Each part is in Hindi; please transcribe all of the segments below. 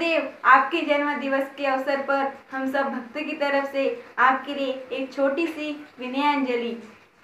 गुरुदेव, आपके जन्म दिवस के अवसर पर हम सब भक्त की तरफ से आपके लिए एक छोटी सी विनयांजलि।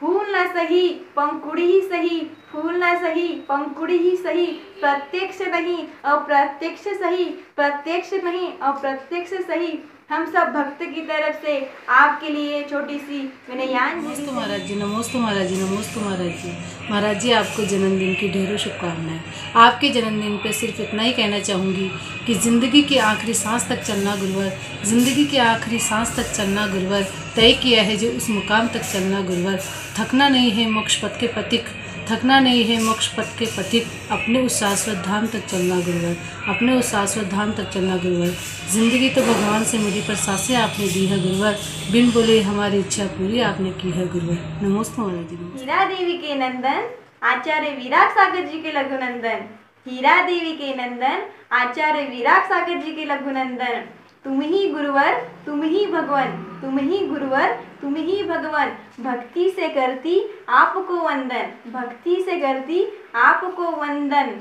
फूल न सही पंखुड़ी ही सही, फूल न सही पंखुड़ी ही सही, प्रत्यक्ष नहीं अप्रत्यक्ष सही, प्रत्यक्ष नहीं अप्रत्यक्ष सही, हम सब भक्त की तरफ से आपके लिए छोटी सी विनयांजलि। नमस्ते महाराज जी, नमस्ते महाराज जी, नमस्ते महाराज जी। महाराज जी, आपको जन्मदिन की ढेरों शुभकामनाएं। आपके जन्मदिन पे सिर्फ इतना ही कहना चाहूँगी कि ज़िंदगी की आखिरी सांस तक चलना गुरुवर, ज़िंदगी की आखिरी सांस तक चलना गुरुवर, तय किया है जो उस मुकाम तक चलना गुरुवर। थकना नहीं है मोक्ष पथ के पथिक, थकना नहीं है मोक्ष पथ के पथिक, अपने उस शाश्वत धाम तक चलना गुरुवर, अपने उस शाश्वत धाम तक चलना गुरुवर। ज़िंदगी तो भगवान से मिली पर सांसें आपने दी है गुरुवर, बिन बोले हमारी इच्छा पूरी आपने की है गुरुवर। नमस्ते महाराज जी। हीरा देवी के नंदन आचार्य विराग सागर जी के लघुनंदन, हीरा देवी के नंदन आचार्य विराग सागर जी के लघुनंदन, तुम ही गुरुवर तुम ही भगवान, तुम ही गुरुवर तुम ही भगवान, भक्ति से करती आपको वंदन, भक्ति से करती आपको वंदन।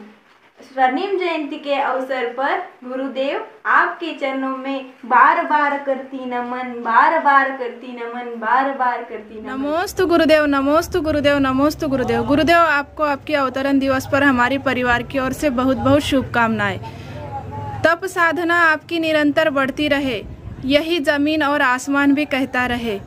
स्वर्णिम जयंती के अवसर पर गुरुदेव आपके चरणों में बार बार करती नमन, बार बार करती नमन, बार बार करती नमन। नमोस्तु गुरुदेव, नमोस्तु गुरुदेव, नमोस्तु गुरुदेव। गुरुदेव, आपको आपके अवतरण दिवस पर हमारी परिवार की ओर से बहुत बहुत शुभकामनाएं। तप साधना आपकी निरंतर बढ़ती रहे, यही जमीन और आसमान भी कहता रहे।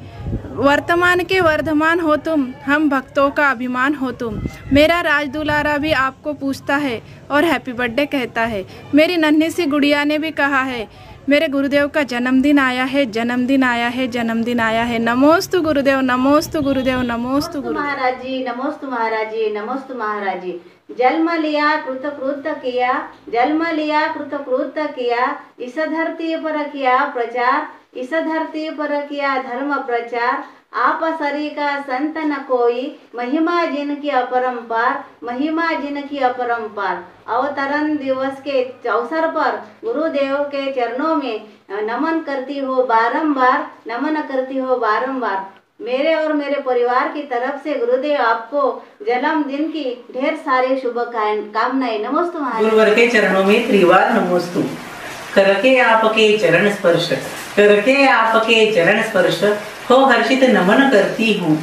वर्तमान के वर्धमान हो तुम, हम भक्तों का अभिमान हो तुम। मेरा राज दुलारा भी आपको पूछता है और हैप्पी बर्थडे कहता है। मेरी नन्ही सी गुड़िया ने भी कहा है मेरे गुरुदेव का जन्मदिन आया है, जन्मदिन आया है, जन्मदिन आया है। नमोस्तु गुरुदेव, नमोस्तु गुरुदेव, नमोस्तु गुरुदेव। महाराज जी, नमोस्तु महाराज जी, नमोस्तु महाराज जी। जन्म लिया कृतकृत्य किया, जन्म लिया कृतकृत्य किया, इस धरती पर किया प्रचार, इस धरती पर किया धर्म प्रचार। आप सरी का संत न कोई, महिमा जिनकी अपरंपार, महिमा जिनकी अपरंपार। अवतरण दिवस के अवसर पर गुरुदेव के चरणों में नमन करती हो बारंबार, नमन करती हो बारंबार। मेरे और मेरे परिवार की तरफ से गुरुदेव आपको जन्मदिन की ढेर सारी शुभकामनाएं। नमोस्तु महाराज। गुरुवर के चरणों में त्रिवार नमोस्तु, करके आपके चरण स्पर्श, करके आपके चरण स्पर्श हो हर्षित नमन करती हूँ।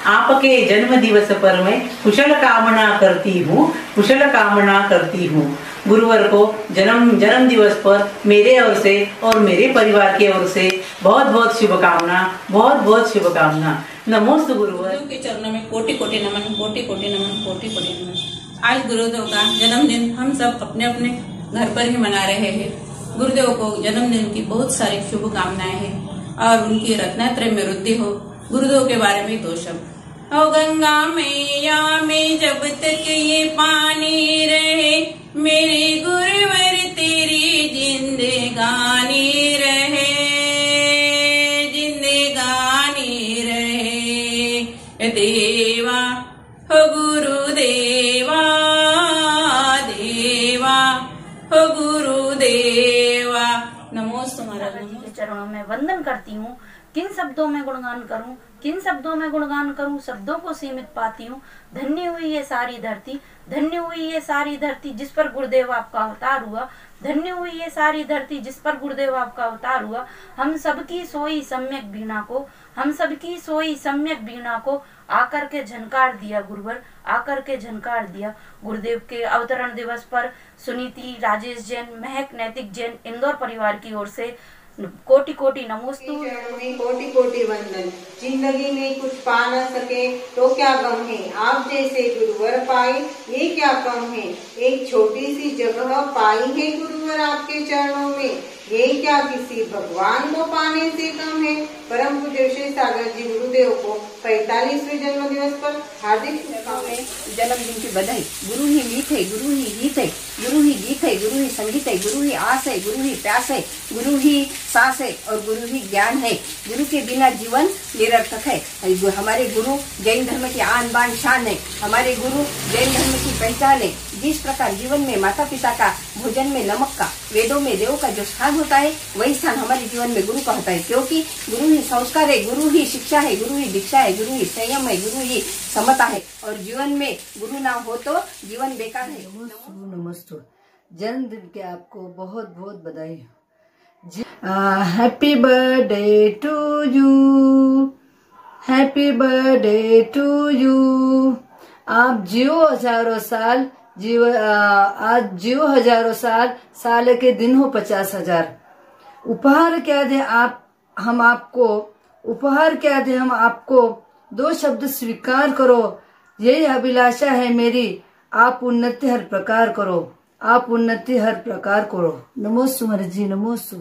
आपके जन्म दिवस पर मैं कुशल कामना करती हूँ, कुशल कामना करती हूँ। गुरुवर को जन्म दिवस पर मेरे ओर से और मेरे परिवार की ओर से बहुत बहुत शुभकामना, बहुत बहुत शुभकामना। नमोस्तु गुरुवर के चरणों में कोटि कोटि नमन, कोटि कोटि नमन, कोटि कोटि नमन। आज गुरुदेव का जन्मदिन हम सब अपने अपने घर पर ही मना रहे हैं। गुरुदेव को जन्मदिन की बहुत सारी शुभकामनाएं हैं और उनकी रत्नात्रय में वृद्धि हो। गुरुदेव के बारे में दो शब्द। ओ गंगा मैया में जब तक ये पानी रहे, मेरे गुरुवर तेरी जिंदगानी रहे, जिंदगानी रहे। देवा हो गुरुदेवा, देवा हो गुरुदेवा। नमोस्तु महाराज। के चरणों में वंदन करती हूँ। किन शब्दों में गुणगान करूं, किन शब्दों में गुणगान करूं, शब्दों को सीमित पाती हूँ। धन्य हुई ये सारी धरती, धन्य हुई ये सारी धरती जिस पर गुरुदेव आपका अवतार हुआ, धन्य हुई ये सारी धरती जिस पर गुरुदेव आपका अवतार हुआ। हम सबकी सोई सम्यक बीना को, हम सबकी सोई सम्यक बीना को आकर के झनकार दिया गुरुवर, आकर के झनकार दिया। गुरुदेव के अवतरण दिवस पर सुनीति, राजेश जैन, महक, नैतिक जैन, इंदौर परिवार की ओर से कोटि कोटि नमोस्तु, कोटि कोटि वंदन। जिंदगी में कुछ पा न सके तो क्या गम है, आप जैसे गुरुवर पाए ये क्या कम है। एक छोटी सी जगह पाई है गुरुवर आपके चरणों में, ये क्या किसी भगवान को पाने से कम है। परम पूज्य श्री सागर जी गुरुदेव को 45वें जन्म दिवस पर हार्दिक शुभकामनाएं। जन्मदिन की बधाई। गुरु ही मीत है, गुरु ही गीत है, गुरु ही गीत है, गुरु ही संगीत है, गुरु ही आस है, गुरु ही प्यास है, गुरु ही सांस है और गुरु ही ज्ञान है। गुरु के बिना जीवन निरर्थक है। हमारे गुरु जैन धर्म की आन बान शान है, हमारे गुरु जैन धर्म की पहचान है। जिस प्रकार जीवन में माता पिता का, भोजन में नमक का, वेदों में देव का जो स्थान होता है, वही स्थान हमारे जीवन में गुरु का होता है। क्योंकि गुरु ही संस्कार है, गुरु ही शिक्षा है, गुरु ही दीक्षा है, गुरु ही संयम है, गुरु ही समता है। और जीवन में गुरु ना हो तो जीवन बेकार है। नमस्तु। जन्मदिन के आपको बहुत बहुत बधाई। Happy birthday to you, happy birthday to you. आप जियो हजारों साल, आज जियो हजारों साल, साल के दिन हो 50,000। उपहार क्या दे आप हम आपको, उपहार क्या दे हम आपको, 2 शब्द स्वीकार करो, यही अभिलाषा है मेरी, आप उन्नति हर प्रकार करो, आप उन्नति हर प्रकार करो। नमोस्तु महाराज जी, नमोस्तु।